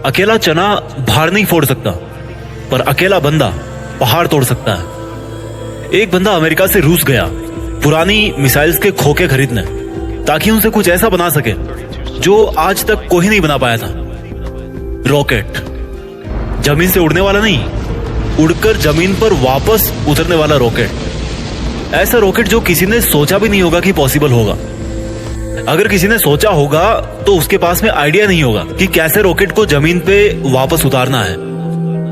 अकेला चना भार नहीं फोड़ सकता, पर अकेला बंदा पहाड़ तोड़ सकता है। एक बंदा अमेरिका से रूस गया पुरानी मिसाइल्स के खोखे खरीदने, ताकि उनसे कुछ ऐसा बना सके जो आज तक कोई नहीं बना पाया था। रॉकेट, जमीन से उड़ने वाला नहीं, उड़कर जमीन पर वापस उतरने वाला रॉकेट। ऐसा रॉकेट जो किसी ने सोचा भी नहीं होगा कि पॉसिबल होगा। अगर किसी ने सोचा होगा तो उसके पास में आइडिया नहीं होगा कि कैसे रॉकेट को जमीन पे वापस उतारना है,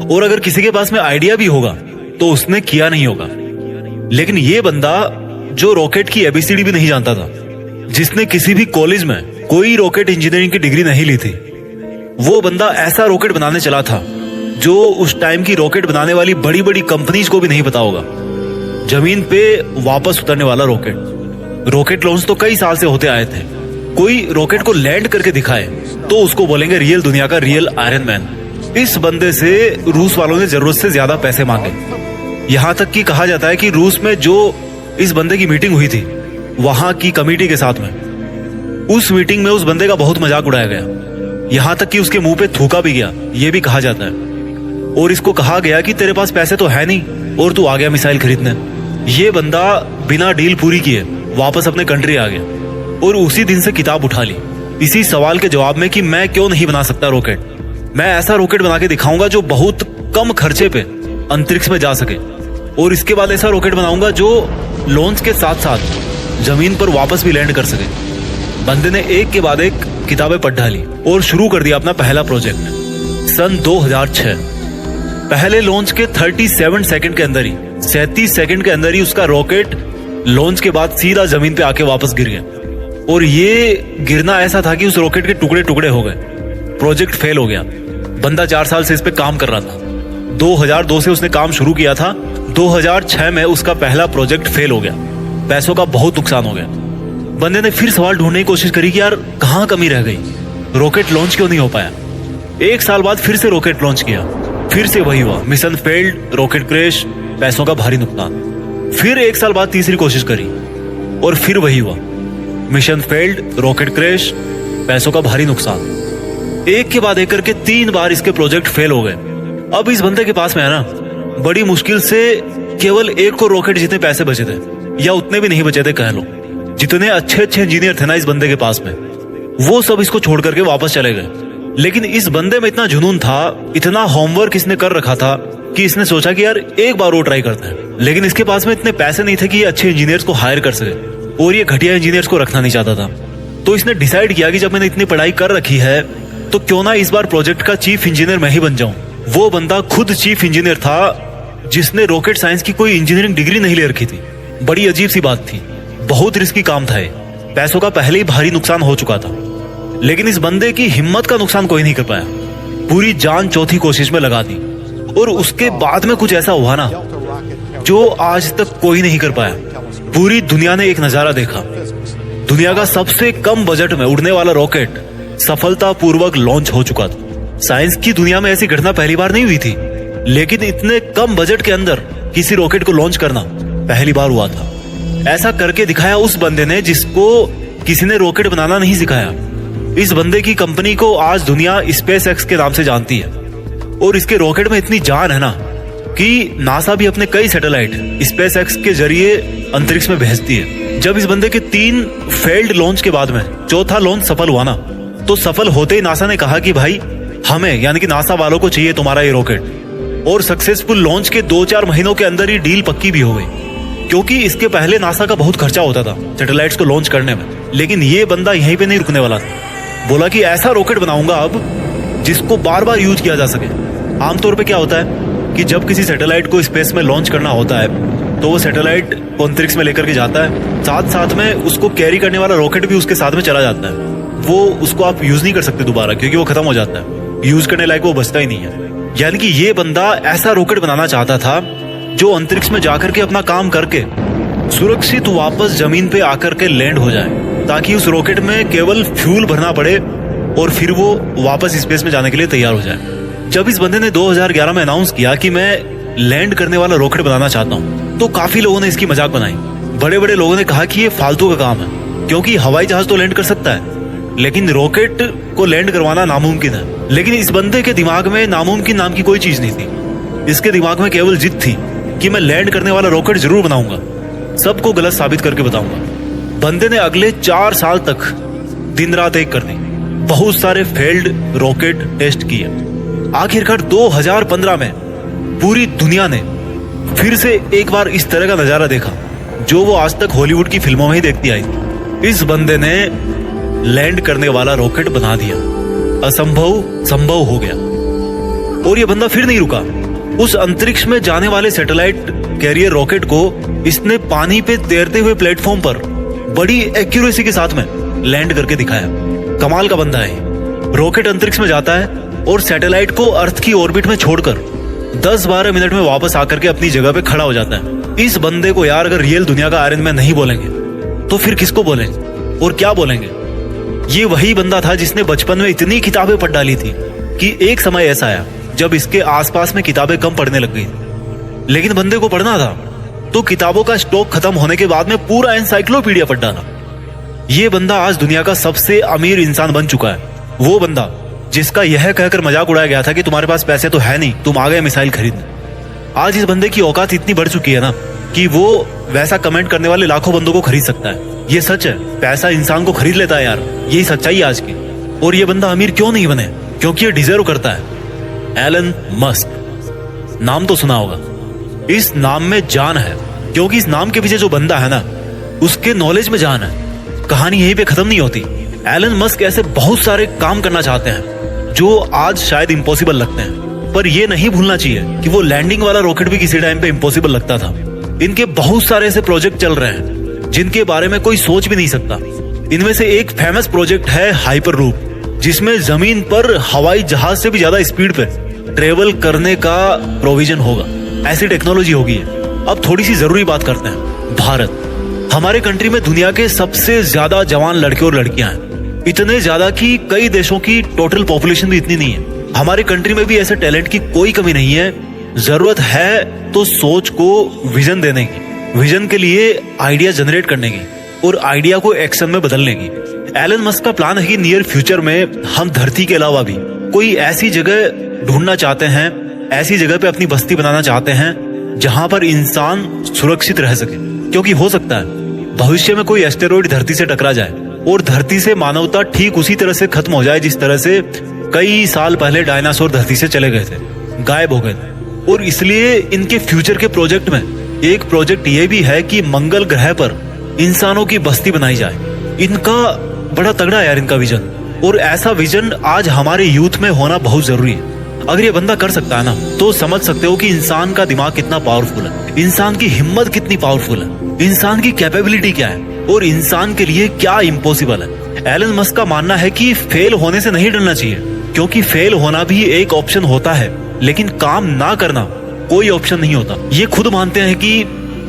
और अगर किसी के पास में आइडिया भी होगा तो उसने किया नहीं होगा। लेकिन ये बंदा जो रॉकेट की एबीसीडी भी नहीं जानता था, जिसने किसी भी कॉलेज में कोई रॉकेट इंजीनियरिंग की डिग्री नहीं ली थी, वो बंदा ऐसा रॉकेट बनाने चला था जो उस टाइम की रॉकेट बनाने वाली बड़ी बड़ी कंपनीज को भी नहीं पता होगा। जमीन पे वापस उतरने वाला रॉकेट। रॉकेट लॉन्च तो कई साल से होते आए थे। कोई रॉकेट को लैंड करके दिखाए तो उसको बोलेंगे रियल दुनिया का रियल आयरन मैन। इस बंदे से रूस वालों ने जरूरत से ज्यादा पैसे मांगे। यहां तक कि कहा जाता है कि रूस में जो इस बंदे की मीटिंग हुई थी वहां की कमेटी के साथ में, उस मीटिंग में उस बंदे का बहुत मजाक उड़ाया गया। यहां तक कि उसके मुंह पे थूका भी गया, ये भी कहा जाता है। और इसको कहा गया कि तेरे पास पैसे तो है नहीं और तू आ गया मिसाइल खरीदने। ये बंदा बिना डील पूरी किए वापस अपने कंट्री आ गया और उसी दिन से किताब उठा ली इसी सवाल के जवाब में कि मैं क्यों नहीं बना सकता रॉकेट। मैं ऐसा रॉकेट बना के दिखाऊंगा जो बहुत कम खर्चे पे अंतरिक्ष में जा सके, और इसके बाद ऐसा रॉकेट बनाऊंगा जो लॉन्च के साथ साथ जमीन पर वापस भी लैंड कर सके। बंदे ने एक के बाद एक किताबें पढ़ डाली और शुरू कर दिया अपना पहला प्रोजेक्ट। सन 2006 पहले लॉन्च के 37 सेकंड के अंदर ही 37 सेकंड के अंदर ही उसका रॉकेट लॉन्च के बाद सीधा जमीन पे आके वापस गिर गया। और ये गिरना ऐसा था कि उस रॉकेट के टुकड़े टुकड़े हो गए। प्रोजेक्ट फेल हो गया। बंदा 4 साल से इस पे काम कर रहा था। 2002 से उसने काम शुरू किया था। 2006 में उसका पहला प्रोजेक्ट फेल हो गया। पैसों का बहुत नुकसान हो गया। बंदे ने फिर सवाल ढूंढने की कोशिश करी कि यार कहाँ कमी रह गई, रॉकेट लॉन्च क्यों नहीं हो पाया। 1 साल बाद फिर से रॉकेट लॉन्च किया, फिर से वही हुआ, मिशन फेल्ड, रॉकेट क्रैश, पैसों का भारी नुकसान। फिर 1 साल बाद तीसरी कोशिश करी और फिर वही हुआ, मिशन फेल्ड, रॉकेट क्रैश, पैसों का भारी नुकसान। एक के बाद एक करके 3 बार इसके प्रोजेक्ट फेल हो गए। अब इस बंदे के पास में है ना, बड़ी मुश्किल से केवल 1 को रॉकेट जितने पैसे बचे थे, या उतने भी नहीं बचे थे कह लो। जितने अच्छे अच्छे इंजीनियर थे ना इस बंदे के पास में, वो सब इसको छोड़ करके वापस चले गए। लेकिन इस बंदे में इतना जुनून था, इतना होमवर्क इसने कर रखा था कि इसने सोचा कि यार एक बार वो ट्राई करते हैं। लेकिन इसके पास में इतने पैसे नहीं थे कि ये अच्छे इंजीनियर्स को हायर कर सके, और ये घटिया इंजीनियर्स को रखना नहीं चाहता था। तो इसने डिसाइड किया कि जब मैंने इतनी पढ़ाई कर रखी है तो क्यों ना इस बार प्रोजेक्ट का चीफ इंजीनियर मैं ही बन जाऊं। वो बंदा खुद चीफ इंजीनियर था जिसने रॉकेट साइंस की कोई इंजीनियरिंग डिग्री नहीं ले रखी थी। बड़ी अजीब सी बात थी, बहुत रिस्की काम था ये। पैसों का पहले ही भारी नुकसान हो चुका था, लेकिन इस बंदे की हिम्मत का नुकसान कोई नहीं कर पाया। पूरी जान चौथी कोशिश में लगा दी, और उसके बाद में कुछ ऐसा हुआ ना जो आज तक कोई नहीं कर पाया। पूरी दुनिया ने एक नजारा देखा। दुनिया का सबसे कम बजट में उड़ने वाला रॉकेट सफलतापूर्वक लॉन्च हो चुका था। साइंस की दुनिया में ऐसी घटना पहली बार नहीं हुई थी, लेकिन इतने कम बजट के अंदर किसी रॉकेट को लॉन्च करना पहली बार हुआ था। ऐसा करके दिखाया उस बंदे ने जिसको किसी ने रॉकेट बनाना नहीं सिखाया। इस बंदे की कंपनी को आज दुनिया स्पेस एक्स के नाम से जानती है, और इसके रॉकेट में इतनी जान है ना कि नासा भी अपने कई सैटेलाइट स्पेस एक्स के जरिए अंतरिक्ष में भेजती है। जब इस बंदे के 3 फेल्ड लॉन्च के बाद में चौथा लॉन्च सफल हुआ ना, तो सफल होते ही नासा ने कहा कि भाई हमें यानी कि नासा वालों को चाहिए तुम्हारा ये रॉकेट। और सक्सेसफुल लॉन्च के 2-4 महीनों के अंदर ही डील पक्की भी हो गई, क्योंकि इसके पहले नासा का बहुत खर्चा होता था सैटेलाइट्स को लॉन्च करने में। लेकिन ये बंदा यहीं पे नहीं रुकने वाला था। बोला कि ऐसा रॉकेट बनाऊंगा अब जिसको बार बार यूज किया जा सके। आमतौर पे क्या होता है कि जब किसी सैटेलाइट को स्पेस में लॉन्च करना होता है तो वो सैटेलाइट को अंतरिक्ष में लेकर के जाता है, साथ साथ में उसको कैरी करने वाला रॉकेट भी उसके साथ में चला जाता है। वो उसको आप यूज नहीं कर सकते दोबारा, क्योंकि वो खत्म हो जाता है, यूज करने लायक वो बचता ही नहीं है। यानी कि ये बंदा ऐसा रॉकेट बनाना चाहता था जो अंतरिक्ष में जाकर के अपना काम करके सुरक्षित वापस जमीन पे आकर के लैंड हो जाए, ताकि उस रॉकेट में केवल फ्यूल भरना पड़े और फिर वो वापस स्पेस में जाने के लिए तैयार हो जाए। जब इस बंदे ने 2011 में अनाउंस किया कि मैं लैंड करने वाला रॉकेट बनाना चाहता हूँ, तो काफी लोगों ने इसकी मजाक बनाई। बड़े बड़े लोगों ने कहा कि ये फालतू का काम है, क्योंकि हवाई जहाज तो लैंड कर सकता है, लेकिन रॉकेट को लैंड करवाना नामुमकिन है। लेकिन इस बंदे के दिमाग में नामुमकिन नाम की कोई चीज नहीं थी। इसके दिमाग में केवल जिद थी कि मैं लैंड करने वाला रॉकेट जरूर बनाऊंगा, सबको गलत साबित करके बताऊंगा। बंदे ने अगले 4 साल तक दिन रात एक कर दी, बहुत सारे फेल्ड रॉकेट टेस्ट किए। आखिरकार 2015 में पूरी दुनिया ने फिर से एक बार इस तरह का नजारा देखा जो वो आज तक हॉलीवुड की फिल्मों में ही देखती आई थी। इस बंदे ने लैंड करने वाला रॉकेट बना दिया, असंभव संभव हो गया। और ये बंदा फिर नहीं रुका। उस अंतरिक्ष में जाने वाले सैटेलाइट कैरियर रॉकेट को इसने पानी पे तैरते हुए प्लेटफॉर्म पर बड़ी एक्यूरेसी के साथ में लैंड करके दिखाया। कमाल का बंदा है। रॉकेट अंतरिक्ष में जाता है और सैटेलाइट को अर्थ की ऑर्बिट में छोड़कर 10-12 मिनट में वापस आकर के अपनी जगह पे खड़ा हो जाता है। इस बंदे को यार अगर रियल दुनिया का आयरन मैन नहीं बोलेंगे तो फिर किसको बोलेंगे और क्या बोलेंगे। ये वही बंदा था जिसने बचपन में इतनी किताबें पढ़ डाली थी कि एक समय ऐसा आया जब इसके आसपास में किताबें कम पढ़ने लग गई। लेकिन बंदे को पढ़ना था तो किताबों का स्टॉक खत्म होने के बाद में पूरा एनसाइक्लोपीडिया पढ़ डाला। ये बंदा आज दुनिया का सबसे अमीर इंसान बन चुका है। वो बंदा जिसका यह कहकर मजाक उड़ाया गया था कि तुम्हारे पास पैसे तो है नहीं, तुम आ गए मिसाइल खरीदने। आज इस बंदे की औकात इतनी बढ़ चुकी है ना कि वो वैसा कमेंट करने वाले लाखों बंदों को खरीद सकता है। ये सच है, पैसा इंसान को खरीद लेता है यार, यही सच्चाई है आज की। और ये बंदा अमीर क्यों नहीं बने? क्योंकि ये डिजर्व करता है। एलन मस्क, नाम तो सुना होगा। इस नाम में जान है, क्योंकि इस नाम के पीछे जो बंदा है ना उसके नॉलेज में जान है। कहानी यहीं पे खत्म नहीं होती। एलन मस्क ऐसे बहुत सारे काम करना चाहते हैं जो आज शायद इम्पॉसिबल लगते हैं, पर ये नहीं भूलना चाहिए कि वो लैंडिंग वाला रॉकेट भी किसी टाइम पे इम्पॉसिबल लगता था। इनके बहुत सारे ऐसे प्रोजेक्ट चल रहे हैं जिनके बारे में कोई सोच भी नहीं सकता। इनमें से एक फेमस प्रोजेक्ट है हाइपरलूप, जिसमें जमीन पर हवाई जहाज से भी ज्यादा स्पीड पे ट्रेवल करने का प्रोविजन होगा। ऐसी टेक्नोलॉजी होगी। अब थोड़ी सी जरूरी बात करते हैं। भारत, हमारे कंट्री में दुनिया के सबसे ज्यादा जवान लड़के और लड़कियां हैं। इतने ज्यादा कि कई देशों की टोटल पॉपुलेशन भी इतनी नहीं है। हमारे कंट्री में भी ऐसे टैलेंट की कोई कमी नहीं है। जरूरत है तो सोच को विजन देने की, विजन के लिए आइडिया जनरेट करने की और आइडिया को एक्शन में बदलने की। एलन मस्क का प्लान है कि नियर फ्यूचर में हम धरती के अलावा भी कोई ऐसी जगह ढूंढना चाहते हैं, ऐसी जगह पे अपनी बस्ती बनाना चाहते हैं जहां पर इंसान सुरक्षित रह सके। क्योंकि हो सकता है भविष्य में कोई एस्टेरॉइड धरती से टकरा जाए और धरती से मानवता ठीक उसी तरह से खत्म हो जाए जिस तरह से कई साल पहले डायनासोर धरती से चले गए थे, गायब हो गए थे। और इसलिए इनके फ्यूचर के प्रोजेक्ट में एक प्रोजेक्ट ये भी है कि मंगल ग्रह पर इंसानों की बस्ती बनाई जाए। इनका बड़ा तगड़ा है यार इनका विजन, और ऐसा विजन आज हमारे यूथ में होना बहुत जरूरी है। अगर ये बंदा कर सकता है ना तो समझ सकते हो कि इंसान का दिमाग कितना पावरफुल है, इंसान की हिम्मत कितनी पावरफुल है, इंसान की कैपेबिलिटी क्या है और इंसान के लिए क्या इम्पॉसिबल है। एलन मस्क का मानना है कि फेल होने से नहीं डरना चाहिए, क्योंकि फेल होना भी एक ऑप्शन होता है, लेकिन काम ना करना कोई ऑप्शन नहीं होता। ये खुद मानते हैं कि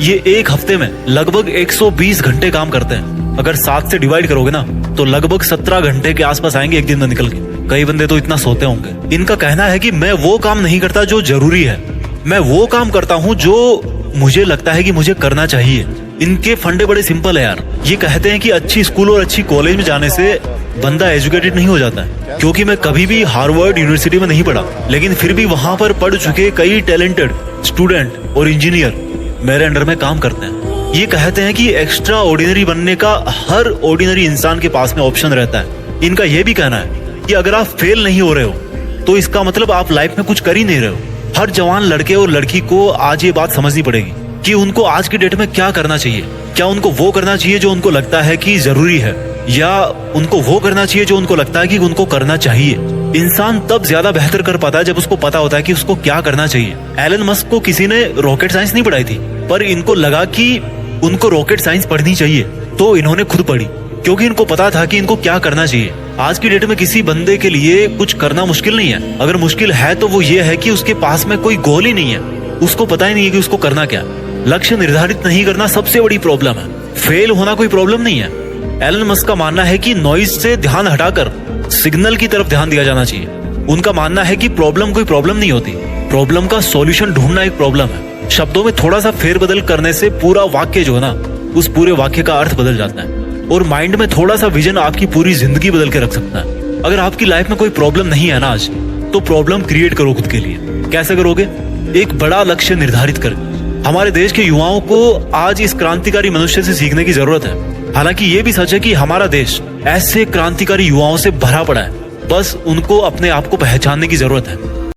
ये एक हफ्ते में लगभग 120 घंटे काम करते हैं। अगर 7 से डिवाइड करोगे ना तो लगभग 17 घंटे के आसपास आएंगे एक दिन में निकल के। कई बंदे तो इतना सोते होंगे। इनका कहना है कि मैं वो काम नहीं करता जो जरूरी है, मैं वो काम करता हूँ जो मुझे लगता है कि मुझे करना चाहिए। इनके फंडे बड़े सिंपल है यार। ये कहते हैं कि अच्छी स्कूल और अच्छी कॉलेज में जाने से बंदा एजुकेटेड नहीं हो जाता है, क्योंकि मैं कभी भी हार्वर्ड यूनिवर्सिटी में नहीं पढ़ा, लेकिन फिर भी वहां पर पढ़ चुके कई टैलेंटेड स्टूडेंट और इंजीनियर मेरे अंडर में काम करते हैं। ये कहते हैं कि एक्स्ट्रा ऑर्डिनरी बनने का हर ऑर्डिनरी इंसान के पास में ऑप्शन रहता है। इनका यह भी कहना है कि अगर आप फेल नहीं हो रहे हो तो इसका मतलब आप लाइफ में कुछ कर ही नहीं रहे हो। हर जवान लड़के और लड़की को आज ये बात समझनी पड़ेगी कि उनको आज की डेट में क्या करना चाहिए। क्या उनको वो करना चाहिए जो उनको लगता है कि जरूरी है, या उनको वो करना चाहिए जो उनको लगता है कि उनको करना चाहिए। इंसान तब ज्यादा बेहतर कर पाता है जब उसको पता होता है कि उसको क्या करना चाहिए। एलन मस्क को किसी ने रॉकेट साइंस नहीं पढ़ाई थी, पर इनको लगा कि उनको रॉकेट साइंस पढ़नी चाहिए, तो इन्होंने खुद पढ़ी, क्योंकि इनको पता था कि इनको क्या करना चाहिए। आज की डेट में किसी बंदे के लिए कुछ करना मुश्किल नहीं है। अगर मुश्किल है तो वो ये है कि उसके पास में कोई गोल ही नहीं है, उसको पता ही नहीं है कि उसको करना क्या। लक्ष्य निर्धारित नहीं करना सबसे बड़ी प्रॉब्लम है। फेल होना कोई प्रॉब्लम नहीं है। एलन मस्क का मानना है कि नॉइज से ध्यान हटाकर सिग्नल की तरफ ध्यान दिया जाना चाहिए। उनका मानना है कि प्रॉब्लम कोई प्रॉब्लम नहीं होती, प्रॉब्लम का सॉल्यूशन ढूंढना एक प्रॉब्लम है। शब्दों में थोड़ा सा फेरबदल करने से पूरा वाक्य जो है ना, उस पूरे वाक्य का अर्थ बदल जाता है। और माइंड में थोड़ा सा विजन आपकी पूरी जिंदगी बदल के रख सकता है। अगर आपकी लाइफ में कोई प्रॉब्लम नहीं है ना आज, तो प्रॉब्लम क्रिएट करो खुद के लिए। कैसे करोगे? एक बड़ा लक्ष्य निर्धारित कर। हमारे देश के युवाओं को आज इस क्रांतिकारी मनुष्य से सीखने की जरूरत है। हालांकि ये भी सच है कि हमारा देश ऐसे क्रांतिकारी युवाओं से भरा पड़ा है, बस उनको अपने आप को पहचानने की जरूरत है।